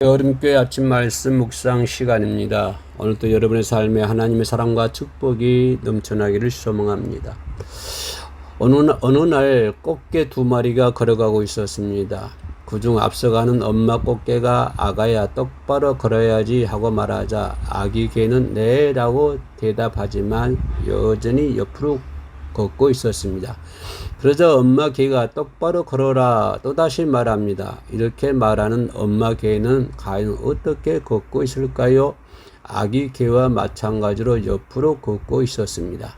여름교회 아침 말씀 묵상 시간입니다. 오늘도 여러분의 삶에 하나님의 사랑과 축복이 넘쳐나기를 소망합니다. 어느 날 꽃게 2마리가 걸어가고 있었습니다. 그중 앞서가는 엄마 꽃게가 아가야 똑바로 걸어야지 하고 말하자 아기 개는 네 라고 대답하지만 여전히 옆으로 걷고 있었습니다. 그러자 엄마 개가 똑바로 걸어라 또다시 말합니다. 이렇게 말하는 엄마 개는 과연 어떻게 걷고 있을까요? 아기 개와 마찬가지로 옆으로 걷고 있었습니다.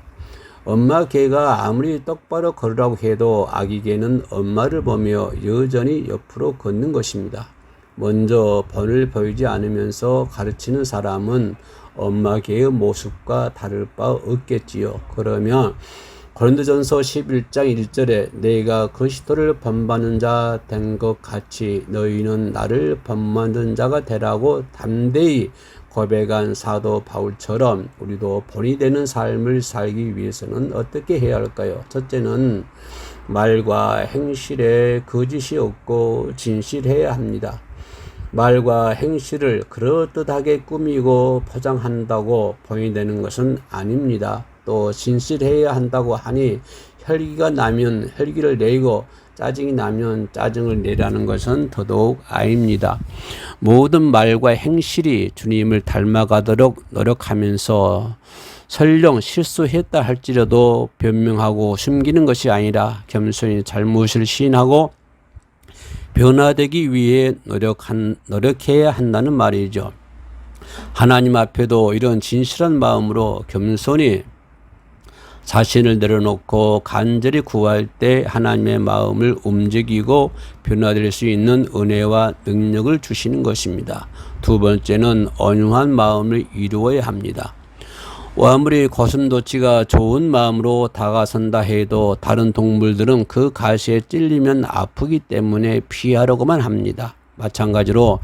엄마 개가 아무리 똑바로 걸으라고 해도 아기 개는 엄마를 보며 여전히 옆으로 걷는 것입니다. 먼저 본을 보이지 않으면서 가르치는 사람은 엄마 개의 모습과 다를 바 없겠지요. 그러면 고린도전서 11장 1절에 내가 그리스도를 본받는 자 된 것 같이 너희는 나를 본받는 자가 되라고 담대히 고백한 사도 바울처럼 우리도 본이 되는 삶을 살기 위해서는 어떻게 해야 할까요? 첫째는 말과 행실에 거짓이 없고 진실해야 합니다. 말과 행실을 그럴듯하게 꾸미고 포장한다고 본이 되는 것은 아닙니다. 또 진실해야 한다고 하니 혈기가 나면 혈기를 내고 짜증이 나면 짜증을 내라는 것은 더더욱 아닙니다. 모든 말과 행실이 주님을 닮아가도록 노력하면서 설령 실수했다 할지라도 변명하고 숨기는 것이 아니라 겸손히 잘못을 시인하고 변화되기 위해 노력해야 한다는 말이죠. 하나님 앞에도 이런 진실한 마음으로 겸손히 자신을 내려놓고 간절히 구할 때 하나님의 마음을 움직이고 변화될 수 있는 은혜와 능력을 주시는 것입니다. 두 번째는 온유한 마음을 이루어야 합니다. 아무리 고슴도치가 좋은 마음으로 다가선다 해도 다른 동물들은 그 가시에 찔리면 아프기 때문에 피하려고만 합니다. 마찬가지로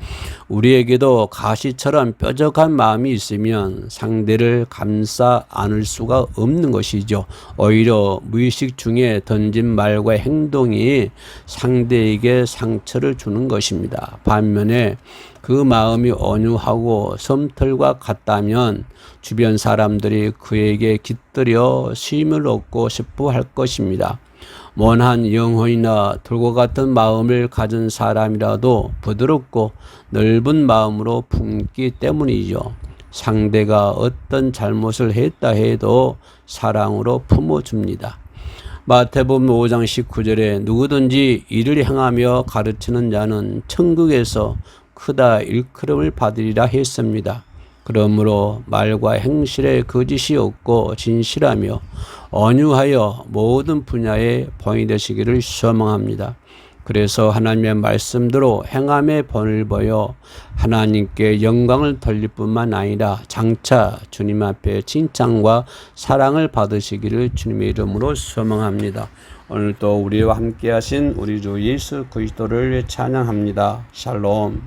우리에게도 가시처럼 뾰족한 마음이 있으면 상대를 감싸 안을 수가 없는 것이죠. 오히려 무의식 중에 던진 말과 행동이 상대에게 상처를 주는 것입니다. 반면에 그 마음이 온유하고 솜털과 같다면 주변 사람들이 그에게 깃들여 쉼을 얻고 싶어 할 것입니다. 원한 영혼이나 돌과 같은 마음을 가진 사람이라도 부드럽고 넓은 마음으로 품기 때문이죠. 상대가 어떤 잘못을 했다 해도 사랑으로 품어줍니다. 마태복음 5장 19절에 누구든지 이를 행하며 가르치는 자는 천국에서 크다 일컬음을 받으리라 했습니다. 그러므로 말과 행실에 거짓이 없고 진실하며 온유하여 모든 분야에 본이 되시기를 소망합니다. 그래서 하나님의 말씀대로 행함의 본을 보여 하나님께 영광을 돌릴 뿐만 아니라 장차 주님 앞에 칭찬과 사랑을 받으시기를 주님의 이름으로 소망합니다. 오늘도 우리와 함께 하신 우리 주 예수 그리스도를 찬양합니다. 샬롬.